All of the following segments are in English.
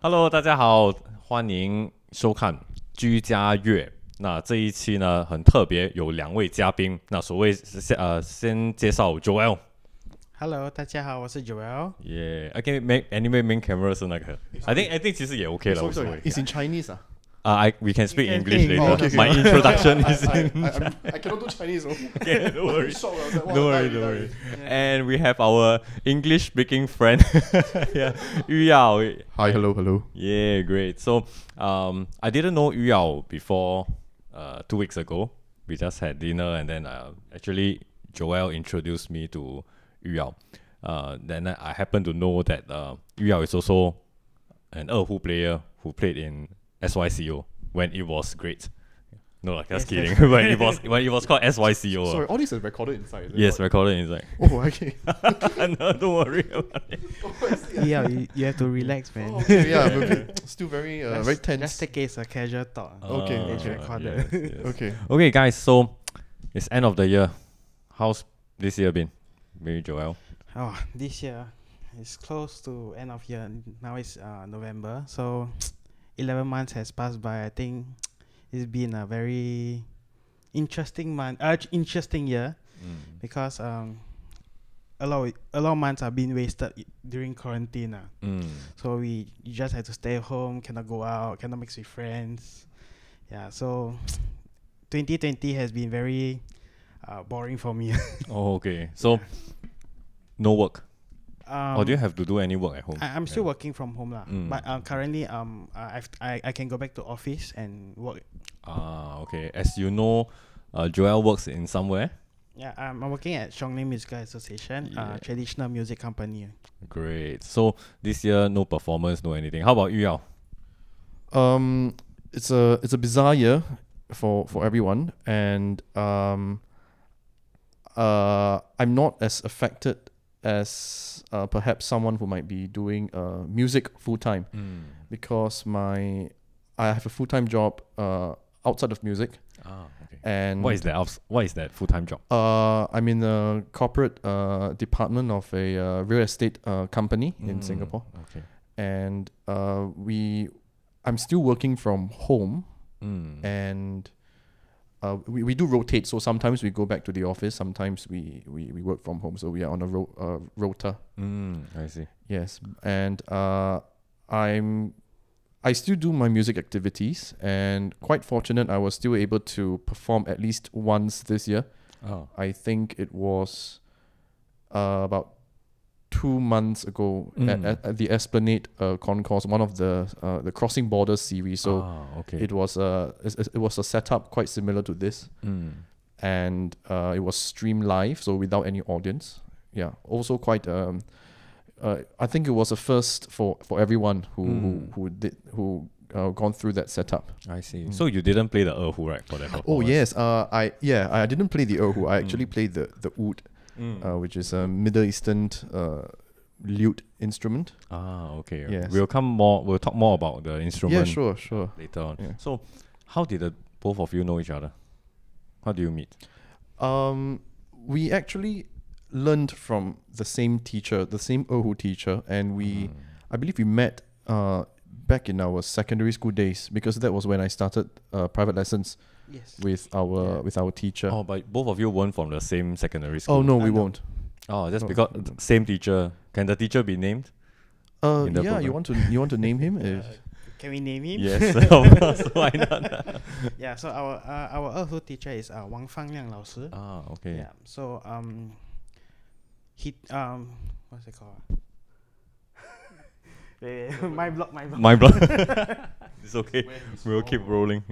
Hello， 大家好，欢迎收看居家乐。那这一期呢很特别，有两位嘉宾。那所谓先介绍 Joel。Hello， 大家好，我是 Joel。I can make anyway main camera 是那个 I think 其实也 OK 了。It's in Chinese 啊。we can speak English later. Okay. My introduction is in I cannot do Chinese. Okay, no worries. Don't worry. And we have our English-speaking friend, Yu Yao. Hi, hello. Yeah, great. So, I didn't know Yu Yao before 2 weeks ago. We just had dinner, and then actually Joel introduced me to Yu Yao. Then I happen to know that Yu Yao is also an erhu player who played in SYCO when it was great. No, just kidding. when it was called SYCO. Sorry, all this is recorded inside. Yes, recorded inside. Oh, okay. No, don't worry about it. Yeah, you have to relax, man. Yeah, still very tense. Just take it as a casual thought. Okay. It's recorded. Yes. Okay, guys. So it's end of the year. How's this year been? Maybe Joel. Oh, this year is close to end of year. Now it's November, so 11 months has passed by. I think it's been a very interesting year because a lot of months have been wasted during quarantine. So you just have to stay home, cannot go out, cannot mix with friends. Yeah, so 2020 has been very boring for me. Oh, okay. So no work. Or do you have to do any work at home? I'm still working from home lah. But currently I can go back to office and work. Okay. As you know, Joel works in somewhere. Yeah, I'm working at Shonglin Musical Association, traditional music company. Great. So this year no performance, no anything. How about Yu Yao? It's a bizarre year for everyone, and I'm not as affected as perhaps someone who might be doing music full time, because I have a full time job outside of music. Okay. And what is that full time job? I'm in the corporate department of a real estate company in Singapore. Okay. And I'm still working from home, and we do rotate. So sometimes we go back to the office, sometimes we work from home. So we are on a rota. I see. Yes, and I still do my music activities, and quite fortunate I was still able to perform at least once this year. I think it was about 2 months ago at the Esplanade Concourse, one of the Crossing Borders series. So it was a setup quite similar to this, and it was streamed live, so without any audience. Yeah, also quite. I think it was a first for everyone who gone through that setup. I see. So you didn't play the erhu, right, for that performance? Oh yes, I didn't play the erhu. I actually played the oud. Which is a Middle Eastern lute instrument. Okay. Yes. We'll talk more about the instrument. Yeah, sure. Later on. Yeah. So, how did the both of you know each other? How do you meet? We actually learned from the same teacher, the same erhu teacher, and I believe we met back in our secondary school days, because that was when I started private lessons. Yes. With our teacher. Oh, but both of you weren't from the same secondary school. Oh no, we won't. Oh, just because same teacher. Can the teacher be named? Yeah, program? you want to name him? Can we name him? Yes, of course. Why not? Yeah. So our erhu teacher is Wang Fangliang 老师. Okay. Yeah. So he what's it called? My block. It's okay. We'll keep rolling.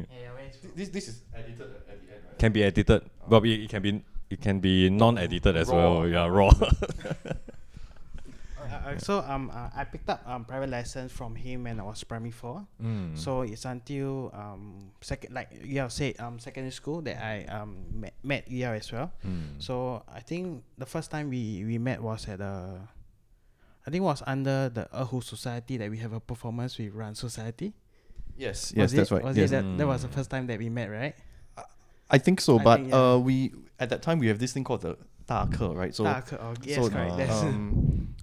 This is edited at the end, right? Can be edited, but it can be non-edited as well. Yeah, raw. So I picked up private lessons from him when I was primary 4. So it's until secondary school that I met Yu Yao as well. So I think the first time we met was at I think it was under the erhu Society that we have a performance with Run Society. Yes, that's right. That was the first time that we met, right? I think so, but we at that time we have this thing called the 大课, right? So, yes, correct.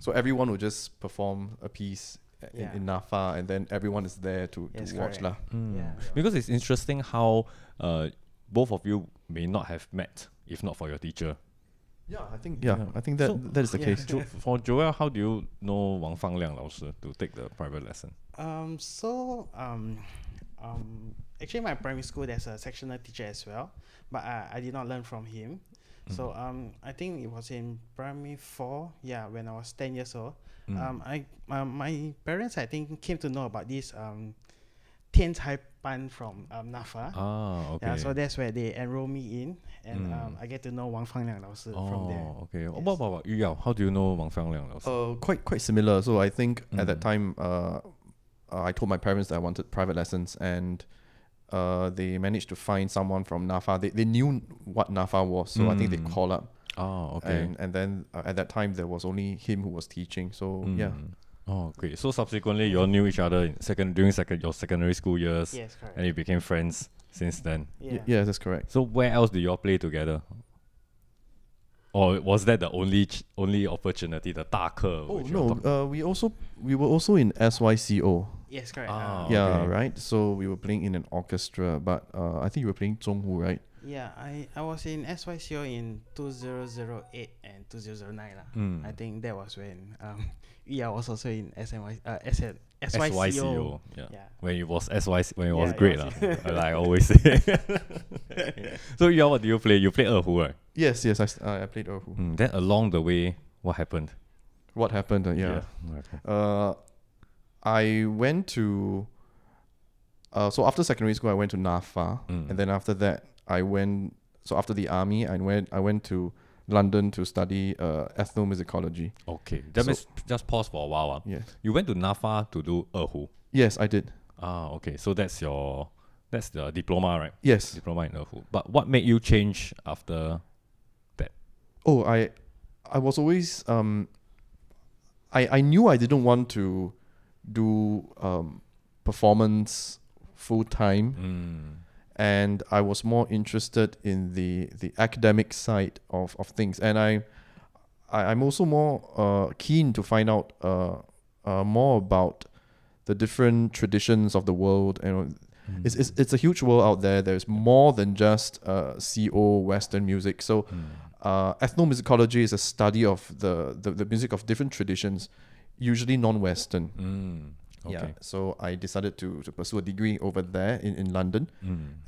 so everyone would just perform a piece in NAFA, and then everyone is there to Yes, watch correct. lah. Yeah. Because it's interesting how both of you may not have met if not for your teacher. I think that So- that is the Yeah. case. For Joel, how do you know Wang Fangliang 老师 to take the private lesson? Actually, my primary school there's a sectional teacher as well, but I did not learn from him. So I think it was in primary 4, when I was 10 years old. My parents I think came to know about this 天才班 from NAFA. Okay. Yeah, so that's where they enroll me in, and I get to know Wang Fangliang 老师 from there. Okay. Yes. What about Yu Yao? How do you know Wang Fangliang 老师? Quite similar. So I think at that time, I told my parents that I wanted private lessons, and they managed to find someone from NAFA. They knew what NAFA was, so I think they called up. Okay. And then at that time there was only him who was teaching. So yeah. Oh, great. So subsequently, you all knew each other in during your secondary school years, Yes, correct. and you became friends since then. Yeah. Yeah, that's correct. So where else did you all play together? Or was that the only opportunity, the 大课? Oh which you all no, we were also in SYCO. Yes, correct. Yeah, Okay. right. So we were playing in an orchestra, but I think you were playing Zhonghu, right? Yeah, I was in SYCO in 2008 and 2009 lah. I think that was when Yu Yao was also in SYCO. SYCO. Yeah. Yeah. When it was SYC, when it was Yeah, great. it Like I always say. So Yu Yao, what do you play? You play Erhu, right? Yes, I played Erhu. Then along the way, what happened? What happened? Yeah. I went to. So after secondary school, I went to NAFA, and then after that, I went. So after the army, I went to London to study ethnomusicology. Okay. That So- means just pause for a while. Yes. You went to NAFA to do Erhu. Yes, I did. Okay. So that's the diploma, right? Yes. Diploma in Erhu. But what made you change after that? Oh, I was always I knew I didn't want to do performance full time, and I was more interested in the academic side of things, and I'm also more keen to find out more about the different traditions of the world. And it's a huge world out there. There's more than just CO Western music. So ethnomusicology is a study of the music of different traditions, usually non-Western. Okay. Yeah, so I decided to pursue a degree over there in London,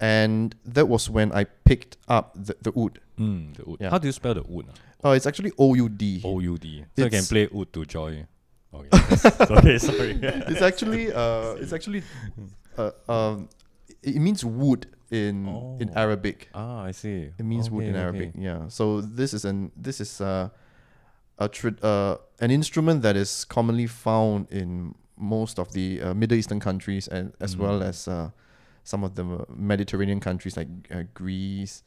and that was when I picked up the oud. The oud. Yeah. How do you spell the oud? It's actually OUD. OUD. So you can It's- play oud to joy. Okay. Okay, sorry. It's actually it means wood in Arabic. I see. It means wood in Arabic. Yeah. So this is an instrument that is commonly found in most of the Middle Eastern countries, and as well as some of the Mediterranean countries like Greece,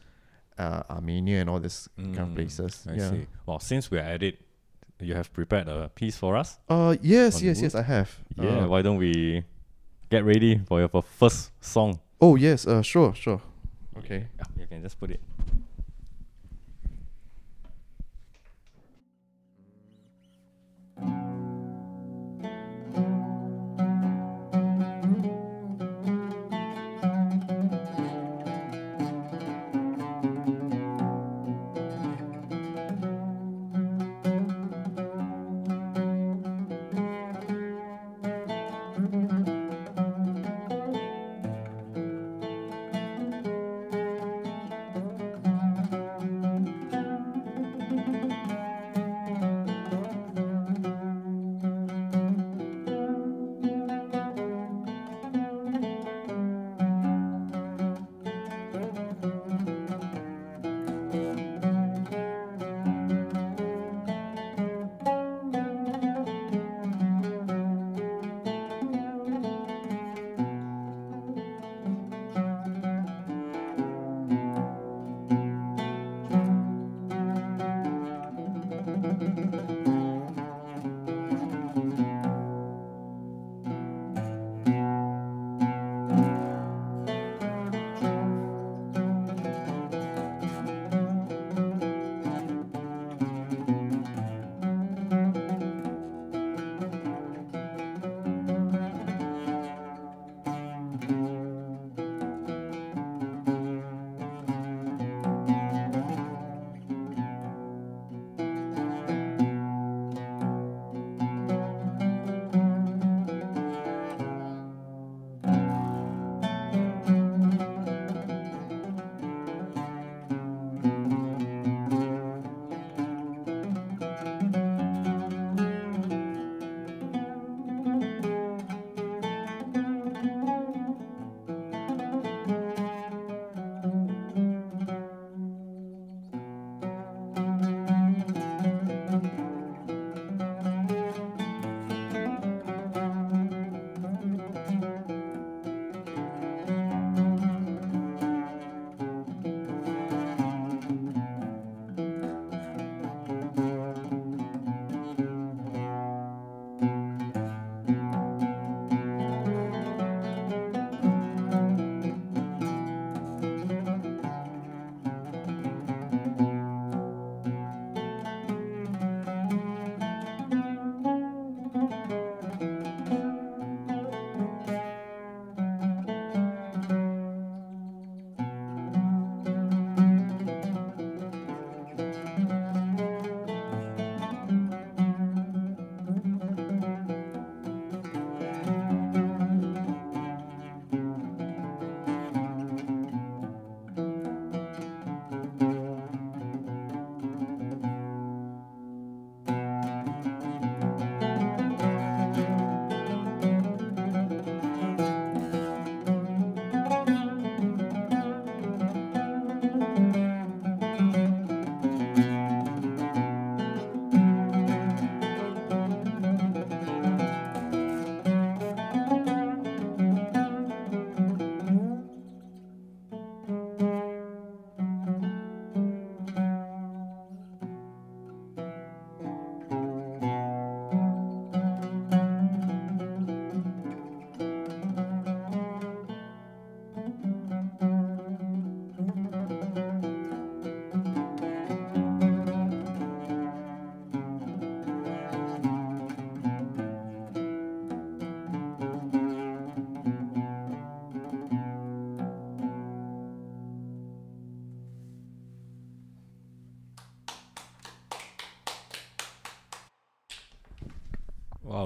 Armenia, and all these kind of places. I see. Well, since we're at it, you have prepared a piece for us. Yes, On wood? I have. Yeah. Why don't we get ready for your first song? Oh yes. Sure. Okay. Yeah, you can just put it.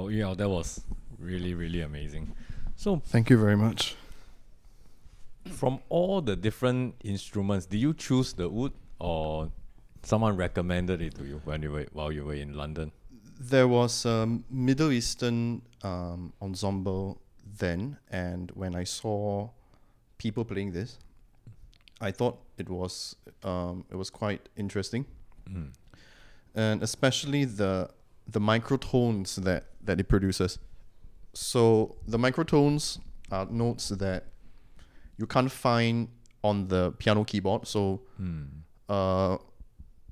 Wow, yeah, that was really, really amazing. So, Thank you very much. from all the different instruments, did you choose the oud or someone recommended it to you while you were in London? There was a Middle Eastern ensemble then, and when I saw people playing this, I thought it was quite interesting, and especially the microtones that it produces. So the microtones are notes that you can't find on the piano keyboard. So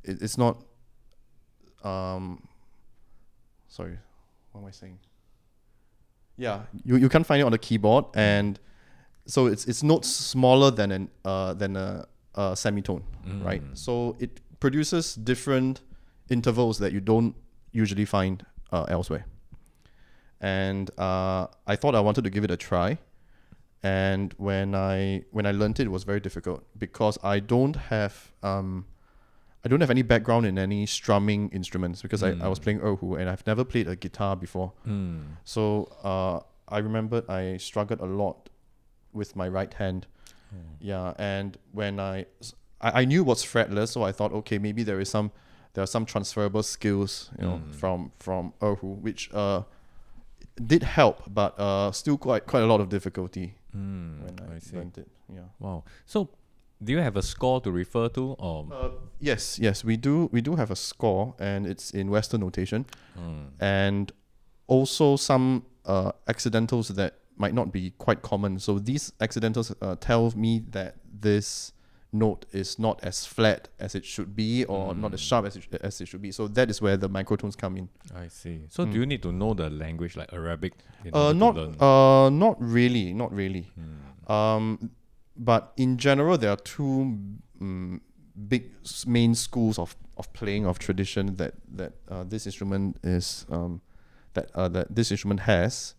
it's not. Sorry, what am I saying? Yeah, you can't find it on the keyboard, and so it's notes smaller than a semitone, right? So it produces different intervals that you don't usually find elsewhere. And I thought I wanted to give it a try. And when I learned it was very difficult because I don't have any background in any strumming instruments because I was playing erhu and I've never played a guitar before. So I remembered I struggled a lot with my right hand. Yeah, and when I knew what's fretless, so I thought, okay, maybe there are some transferable skills, from erhu, which did help, but still quite a lot of difficulty when I learned it. Yeah. Wow. So, do you have a score to refer to, or? Yes, we do have a score, and it's in Western notation, and also some accidentals that might not be quite common. So these accidentals tell me that this note is not as flat as it should be, or not as sharp as it should be. So that is where the microtones come in. I see. So do you need to know the language like Arabic in order to learn? Not really. But in general, there are two big main schools of playing of tradition that this instrument is that this instrument has.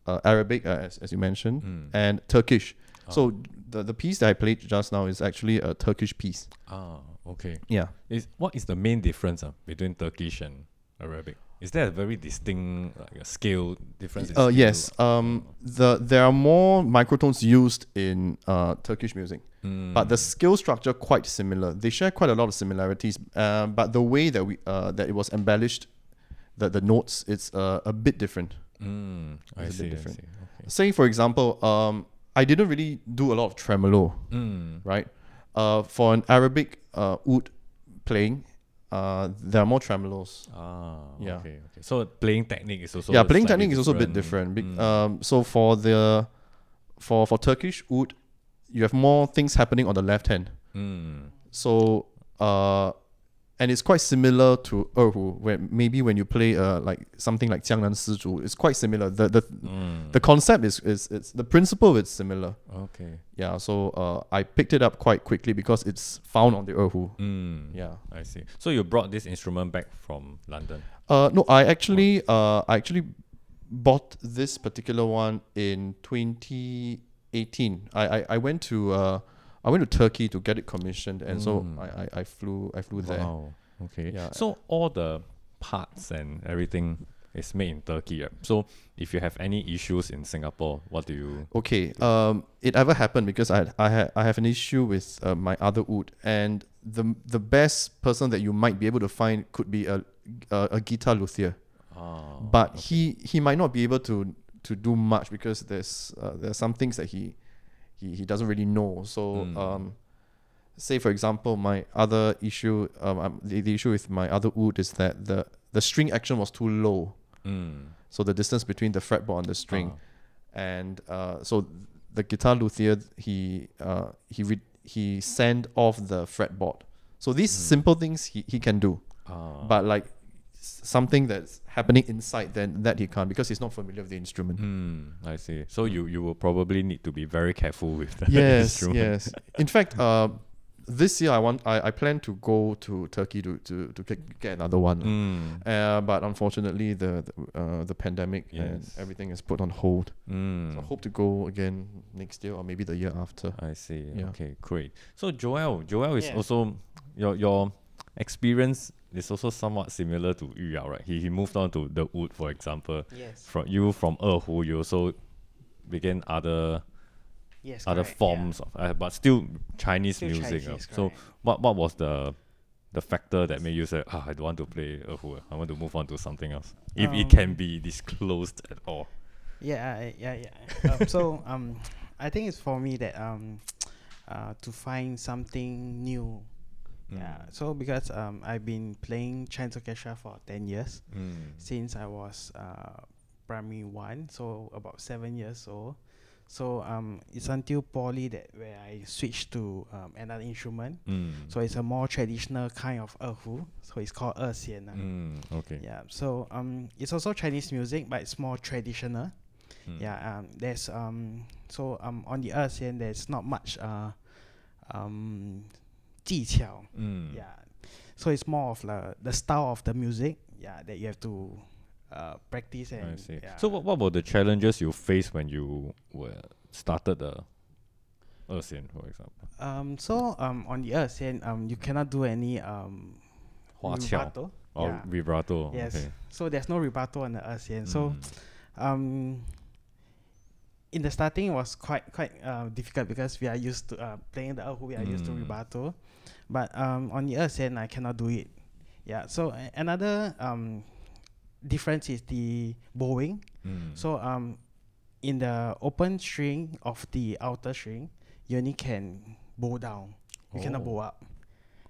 Arabic, as you mentioned, and Turkish. So the piece that I played just now is actually a Turkish piece. Ah, okay. Yeah. What is the main difference between Turkish and Arabic? Is there a very distinct scale difference? In yes. There are more microtones used in Turkish music, but the scale structure quite similar. They share quite a lot of similarities, but the way that it was embellished, the notes, it's a bit different. I see. Okay. Say, for example, I didn't really do a lot of tremolo, right? For an Arabic oud playing, there are more tremolos. Okay. So playing technique is also playing technique is also a bit different. So for Turkish oud, you have more things happening on the left hand. So and it's quite similar to erhu, where maybe when you play like something like Jiangnan Sizhu, it's quite similar. The concept is the principle is similar. Okay. Yeah. So I picked it up quite quickly because it's found on the erhu. Yeah. I see. So you brought this instrument back from London? No, I actually bought this particular one in 2018. I went to Turkey to get it commissioned, and so I flew there. Wow. Okay. Yeah. So all the parts and everything is made in Turkey. Right? So if you have any issues in Singapore, what do you? Okay. It ever happened because I have an issue with my other oud, and the best person that you might be able to find could be a guitar luthier. But okay. he might not be able to do much because there's some things that he doesn't really know. So say for example, my other issue, the issue with my other oud is that the string action was too low. So the distance between the fretboard and the string, and so the guitar luthier he sand off the fretboard. So these simple things he can do, but like something that's happening inside, then that he can't because he's not familiar with the instrument. I see. So you will probably need to be very careful with the instrument. Yes. In fact, this year I plan to go to Turkey to get another one. But unfortunately the pandemic and everything is put on hold. So I hope to go again next year or maybe the year after. I see. Yeah. Okay, great. So Joel is also your experience is also somewhat similar to Yu Yao, right? He moved on to the wood, for example. Yes. From Erhu, you also began other Yes. other correct, forms of, but still Chinese Still music. Chinese, yes, So correct. what was the factor that made you say, I don't want to play Erhu, I want to move on to something else, if it can be disclosed at all? Yeah. I think it's for me that to find something new. Yeah. So because I've been playing Chinese orchestra for 10 years since I was primary 1, so about 7 years old. So it's until poly that where I switched to another instrument. So it's a more traditional kind of erhu. So it's called erxian. Okay. Yeah. So it's also Chinese music, but it's more traditional. Yeah. There's on the erxian there's not much 技巧. Yeah. So it's more of the style of the music. Yeah, that you have to practice and. I see. Yeah. So what were the challenges you faced when you started the Erxian, for example? So on the Erxian, you cannot do any Hua qiao vibrato. or Yeah. vibrato? Yes. Okay. So there's no vibrato on the Erxian. So in the starting it was quite difficult because we are used to playing the erhu, we are used to vibrato, but on the Erxian I cannot do it. Yeah. So another difference is the bowing. So in the open string of the outer string, you only can bow down. You cannot bow up.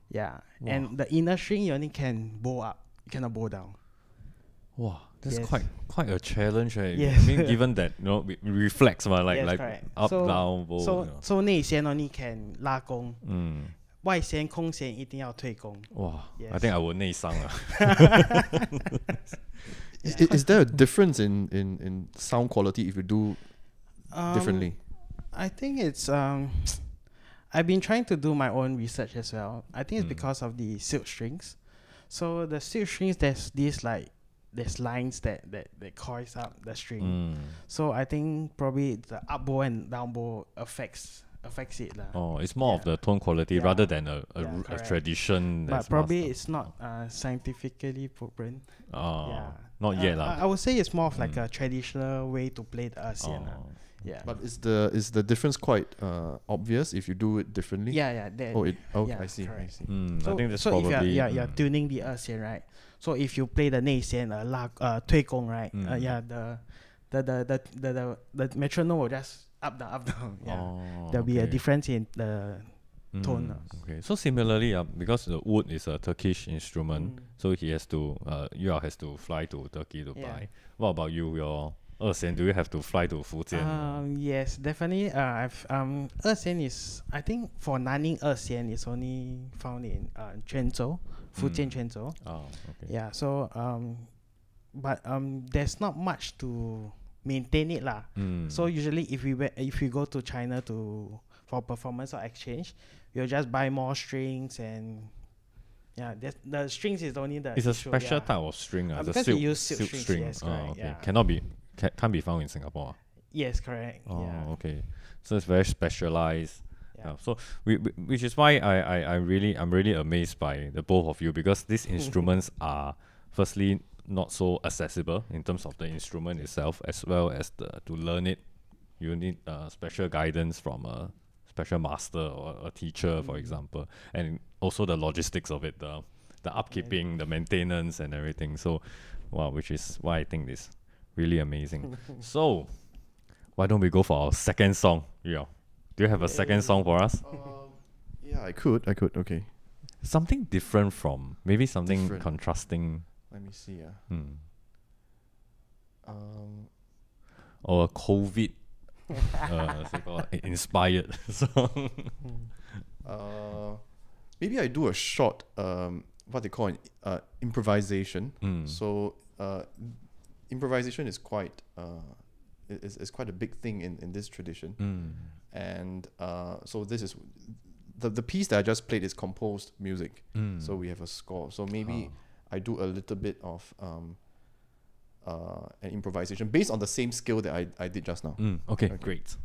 Yeah. Wow. And the inner string you only can bow up. You cannot bow down. Wow, that's Yes. quite a challenge, right? Yes. I mean, given that we reflex, like Yes, like correct. up, So- down, bow. So 内弦 only can 拉弓，Mm. 外弦空弦一定要退弓。 Wow, I Yes. think I would 内伤了。Is there a difference in sound quality if you do differently? I think it's I've been trying to do my own research as well. I think it's because of the silk strings. So the silk strings, there's lines that coils up the string. So I think probably the up bow and down bow affects it lah. Oh, it's more of Yeah. the tone quality Yeah. rather than a correct. tradition. But that's probably mastered. it's not scientifically proven. Oh, Yeah. not yet lah. I would say it's more of like a traditional way to play the Erxian. Oh. Yeah. But is the difference quite obvious if you do it differently? yeah. Yeah, I see. correct. I see. I think that's so probably. if you're tuning the 二弦, right? So if you play the 内弦, 推弓, right? The metronome will just up down. Yeah. Oh, There'll be a okay. difference in the tone. Okay, so similarly, because the wood is a Turkish instrument, so he has to, Yu Yao has to fly to Turkey to Yeah. buy. What about you? Your Erxian, do you have to fly to Fujian? Yes, definitely. I've 二弦 is, I think for Nanning 二弦 is only found in 泉州, Fujian 泉州. Oh, okay. Yeah, so but there's not much to maintain it lah. So usually if we go to China for performance or exchange, we'll just buy more strings and the strings is only the It's a issue, special yeah. type of string, the because we silk, use silk silk strings, string. yes, Oh, correct, okay. yeah. Can't be found in Singapore. Yes, correct. Oh, Yeah. okay. So it's very specialized. Yeah. So which is why I'm really amazed by the both of you, because these instruments are firstly not so accessible in terms of the instrument itself, as well as to learn it you need special guidance from a special master or a teacher, for example, and also the logistics of it, the upkeeping, the maintenance and everything. So wow, which is why I think this really amazing. So why don't we go for our second song? Yeah. Do you have a second song for us? Yeah, I could. Okay. Something different from, maybe something Different. contrasting, Let me see. or a COVID so-called inspired song. Maybe I do a short what they call improvisation. So improvisation is quite is quite a big thing in this tradition. And so this is the piece that I just played is composed music. So we have a score. So maybe I do a little bit of an improvisation based on the same skill that I did just now. Okay, great.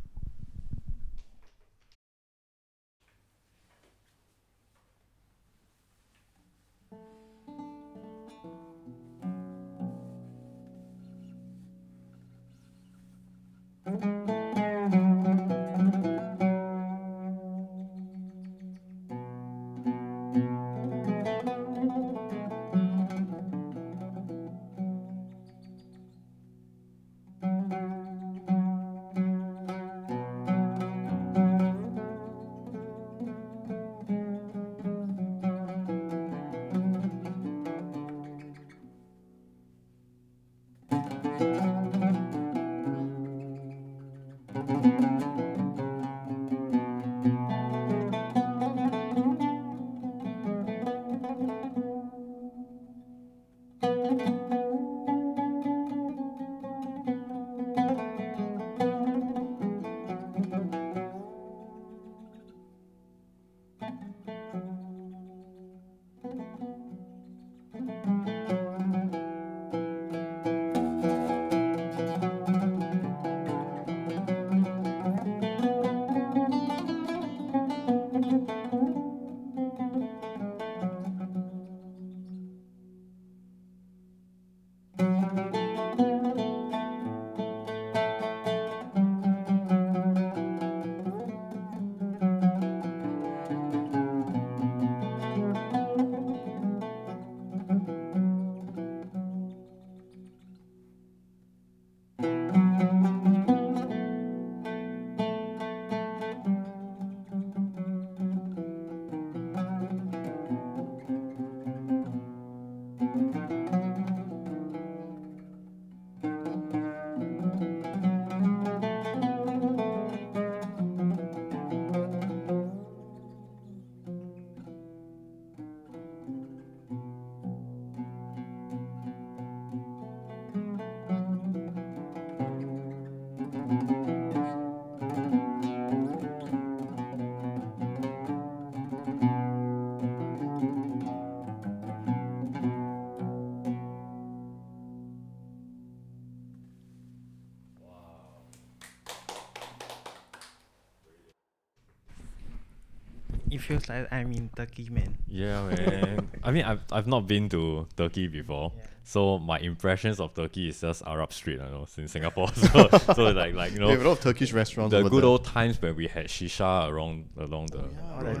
It feels like I'm in Turkey, man. Yeah, man. I mean, I've not been to Turkey before, so my impressions of Turkey is just Arab Street. I know, in Singapore. So like you We have a know, lot of Turkish restaurants. the over good there. old times when we had shisha along the the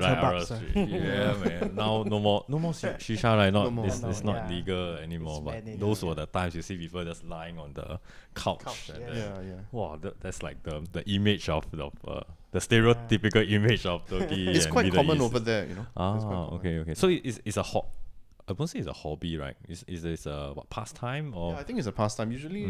like Arab kebabs, Street. Yeah, man. Now no more shisha. Like not No more. it's not Yeah. legal anymore. It's But banned, those were the times you see people just lying on the couch. And yeah. then, Yeah. wow, that's like the image of the stereotypical image of Turkey. It's and quite Middle common East. over there, you know. It's quite Ah, common. okay. So it's a I won't say it's a hobby, right? Is this a pastime or Yeah, I think it's a pastime. Usually,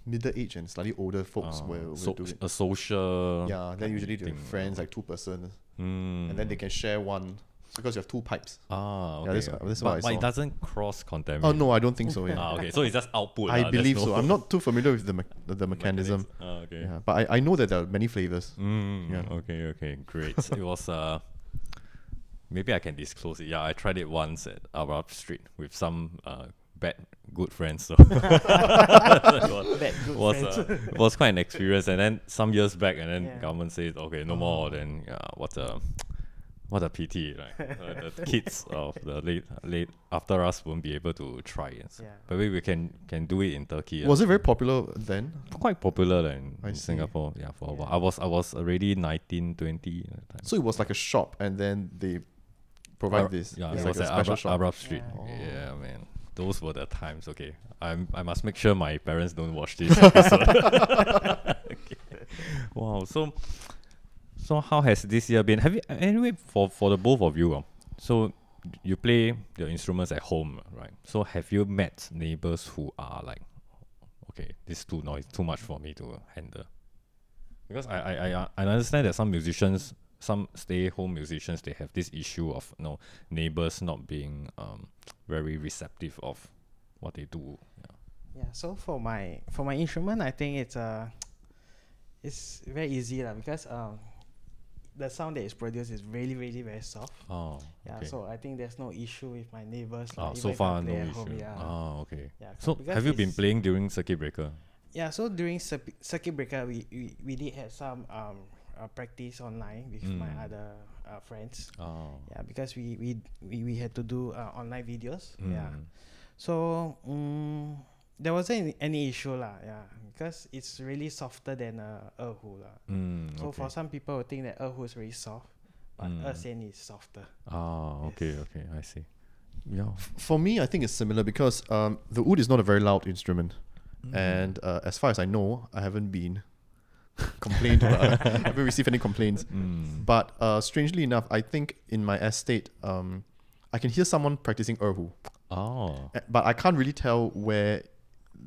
middle-aged and slightly older folks will do it. a social? Yeah, then usually they're thing. friends, like 2 person, Mm. and then they can share one because you have 2 pipes. Ah, okay. Yeah, this is what I but it saw. doesn't cross contaminate. Oh no, I don't think so. Yeah. Ah, okay. So it's just output. I there's believe no so. I'm not too familiar with the mechanism. mechanics. Ah, okay. Yeah, but I know that there are many flavors. Yeah. Yeah. Okay. Great. It was maybe I can disclose it. Yeah, I tried it once at Arab Street with some good friends. So Good was friends. it was quite an experience. And then some years back, and then Yeah. government says, okay, no more. Then what a pity, right? The kids of the late after us won't be able to try it. So Yeah. but maybe we can do it in Turkey. Was it very popular then? Quite popular in I see. Singapore? Yeah, for a while. I was already 19, 20 at the time. So it was like a shop, and then they provide this. Yeah, It's it like was a at special shop. Arab Street. Yeah. Yeah, man. Those were the times. Okay, I must make sure my parents don't watch this episode. Okay. Wow. So how has this year been? Have you anyway for the both of you? So you play your instruments at home, right? So have you met neighbors who are like, okay, this is too noisy, too much for me to handle? Because I understand that some musicians, some stay-home musicians, they have this issue of neighbors not being very receptive of what they do. Yeah. So for my instrument, I think it's very easy lah, because the sound that is produced is really very soft. Oh, Yeah. okay. So I think there's no issue with my neighbors. Oh, like, so even if I far no play at issue. home, yeah. Oh, okay. Yeah. So because have you been it's- playing during circuit breaker? Yeah. So during circuit breaker, we did have some practice online with my other friends. Oh. Yeah, because we had to do online videos. Yeah. Mm. So there wasn't any issue lah. Yeah, because it's really softer than erhu lah. So Okay. for some people, would think that erhu is very soft, but ersen is softer. Ah, okay, I see. Yeah. For me, I think it's similar because the oud is not a very loud instrument, and as far as I know, I haven't been complained about. I haven't received any complaints. But strangely enough, I think in my estate, I can hear someone practicing erhu, Oh. but I can't really tell where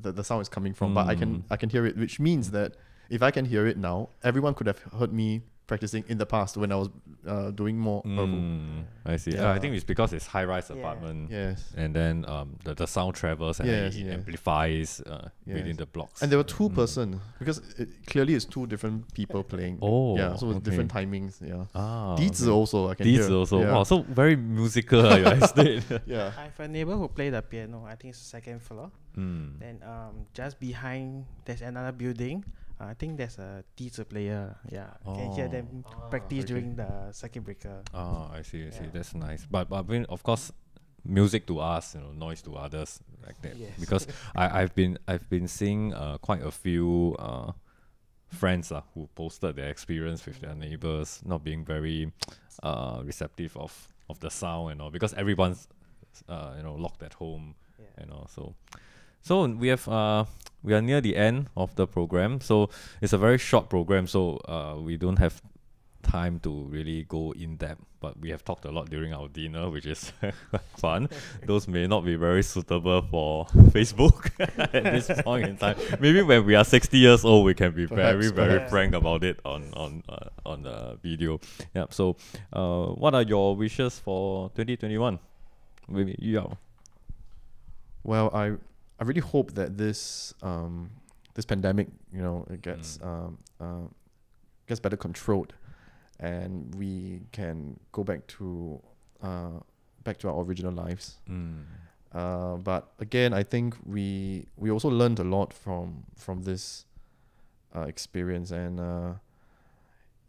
the sound is coming from. But I can hear it, which means that if I can hear it now, everyone could have heard me practicing in the past when I was doing more erhu. I see. Yeah. I think it's because it's high-rise Yeah. apartment. Yes. And then the sound travels and Yes, it yes. amplifies within Yes. the blocks. And there were 2 person because clearly it's 2 different people playing. Oh, yeah. So with okay. different timings. Yeah. Ah, Dizi also I can hear. These also. Yeah. Wow, so very musical your estate. Yeah. I have a neighbor who play the piano. I think it's the 2nd floor. Then just behind there's another building. I think there's a teacher player. Yeah, you can hear them practice okay. during the circuit breaker. Oh, I see. Yeah. That's nice. But I mean, of course, music to us, noise to others, like that. Yes. Because I've been seeing quite a few friends who posted their experience with their neighbors not being very receptive of the sound and all, because everyone's locked at home, Yeah. So we are near the end of the program. So it's a very short program. So we don't have time to really go in depth. But we have talked a lot during our dinner, which is fun. Those may not be very suitable for Facebook at this point in time. Maybe when we are 60 years old, we can be very Perhaps. frank about it on the video. Yeah. So what are your wishes for 2021? Maybe Yu Yao. Well, I really hope that this pandemic, it gets better controlled, and we can go back to our original lives. But again, I think we also learned a lot from this experience, and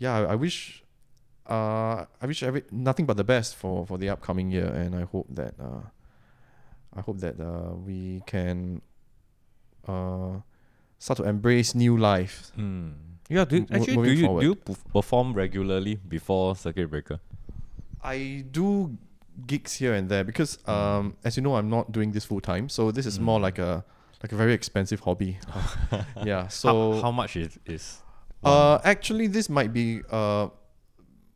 I wish I wish nothing but the best for the upcoming year, and I hope that we can start to embrace new life. Yeah, do moving you forward. perform regularly before circuit breaker? I do gigs here and there because as you know, I'm not doing this full time, so this is more like a very expensive hobby. Yeah. So how much is actually this might be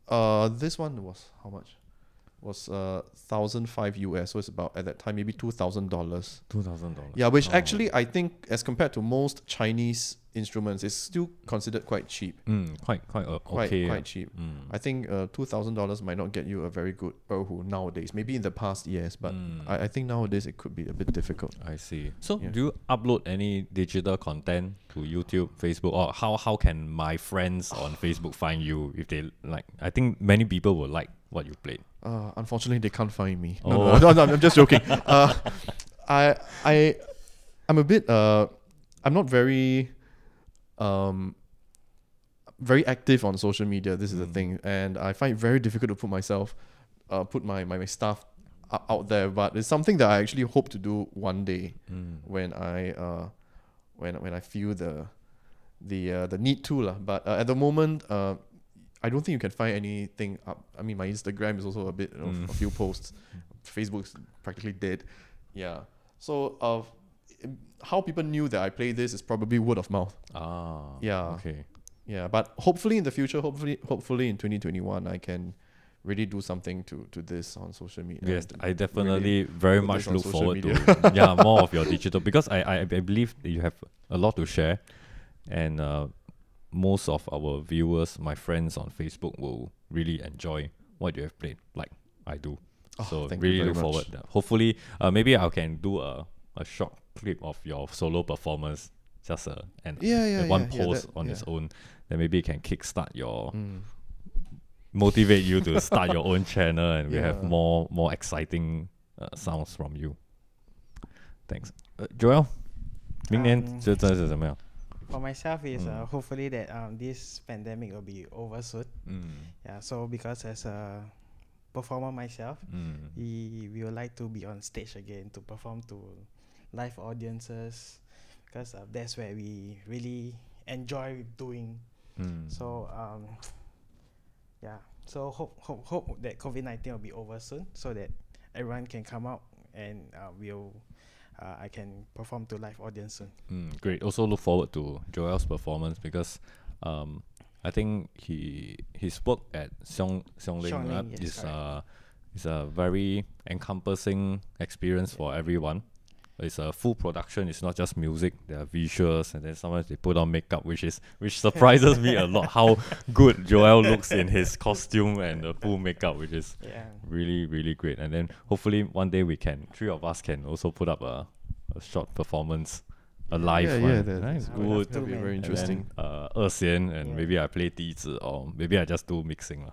this one was how much? Was $1,005 US, so it's about at that time maybe $2,000. $2,000? Yeah, which actually I think as compared to most Chinese instruments is still considered quite cheap. Quite okay. Quite cheap. I think $2,000 might not get you a very good erhu nowadays. Maybe in the past years, but I think nowadays it could be a bit difficult. I see. So do you upload any digital content to YouTube, Facebook, or how can my friends on Facebook find you if they like? I think many people will like what you played. Unfortunately, they can't find me. Oh. No, I'm just joking. I'm a bit. I'm not very active on social media. This is the thing, and I find it very difficult to put myself, put my stuff out there. But it's something that I actually hope to do one day when I feel the need to lah. But at the moment, I don't think you can find anything up. I mean, my Instagram is also a bit of a few posts. Facebook's practically dead. Yeah. So how people knew that I play this is probably word of mouth. Yeah. Okay. Yeah, but hopefully in the future, hopefully in 2021, I can really do something to this on social media. Yes, I definitely very much look social forward media. to more of your digital, because I believe that you have a lot to share, and most of our viewers, my friends on Facebook, will really enjoy what you have played, like I do. So thank you really very look forward. much. Hopefully, maybe I can do a short clip of your solo performance, just one post on its own. Then maybe it can kickstart your motivate you to start your own channel, and we have more exciting sounds from you. Thanks, Joel. 明年这真的是怎么样？ For myself is hopefully that this pandemic will be over soon. Yeah, so because as a performer myself, we would like to be on stage again to perform to live audiences, because that's where we really enjoy doing. So yeah, so hope that COVID-19 will be over soon, so that everyone can come out and I can perform to live audience soon. Great. Also look forward to Joel's performance, because I think his work at Xiongling is a very encompassing experience for everyone. It's a full production. It's not just music. There are visuals, and then sometimes they put on makeup, which surprises me a lot. How good Joel looks in his costume and the full makeup, which is really, really great. And then hopefully one day three of us can also put up a short performance, a live one. That's good. That'd be very interesting. And then, Xian, and maybe I play 笛子, or maybe I just do mixing.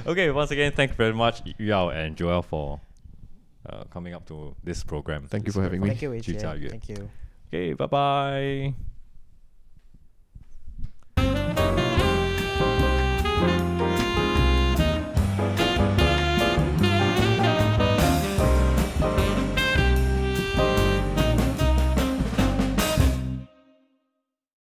Okay, once again, thank you very much, Yu Yao and Joel, for coming up to this program. Thank you for having me. Thank you, Wei Jie. Thank you. Okay, bye bye.